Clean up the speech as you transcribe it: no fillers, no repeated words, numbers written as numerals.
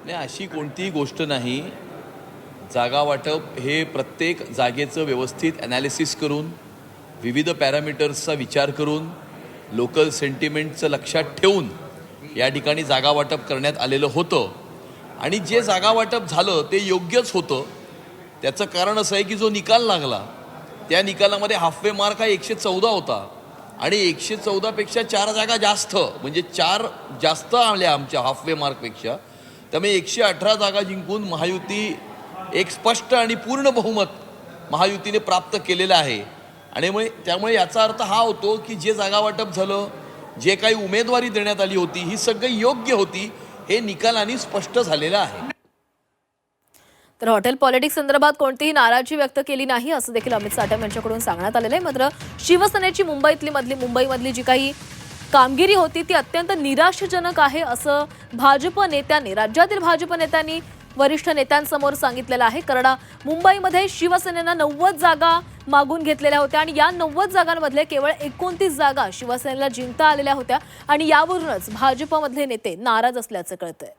नाही, अशी कोणतीही गोष्ट नाही. जागा वाटप हे प्रत्येक जागेचं व्यवस्थित ॲनालिसिस करून, विविध पॅरामीटर्सचा विचार करून, लोकल सेंटिमेंटचं लक्षात ठेवून या ठिकाणी जागा वाटप करण्यात आलेलं होतं. आणि जे जागा वाटप झालं ते योग्यच होतं. त्याचं कारण असं आहे की जो निकाल लागला त्या निकालामध्ये हाफवे मार्क हा 114 होता आणि 114पेक्षा 4 जागा जास्त, म्हणजे 4 जास्त आल्या आमच्या हाफवे मार्कपेक्षा. त्यामुळे 118 जागा जिंकून महायुती एक स्पष्ट आणि पूर्ण बहुमत महायुतीने प्राप्त केलेलं आहे. आणि त्यामुळे याचा अर्थ हा होतो की जे जागा वाटप झालं, जे काही उमेदवारी देण्यात आली होती, ही सगळी योग्य होती हे निकालांनी स्पष्ट झालेलं आहे. तर हॉटेल पॉलिटिक्स संदर्भात कोणतीही नाराजी व्यक्त केली नाही असं देखील अमित साटम यांच्याकडून सांगण्यात आलेलं आहे. मात्र शिवसेनेची मुंबईमधली जी काही कामगिरी होती ती अत्यंत निराशाजनक आहे असं भाजप नेत्यांनी, राज्यातील भाजप नेत्यांनी वरिष्ठ नेत्यांसमोर सांगितलेलं आहे. कारण मुंबईमध्ये शिवसेनेनं 90 जागा मागून घेतलेल्या होत्या आणि या 90 जागांमधले केवळ 29 जागा शिवसेनेला जिंकता आलेल्या होत्या आणि यावरूनच भाजपमधले नेते नाराज असल्याचं कळतंय.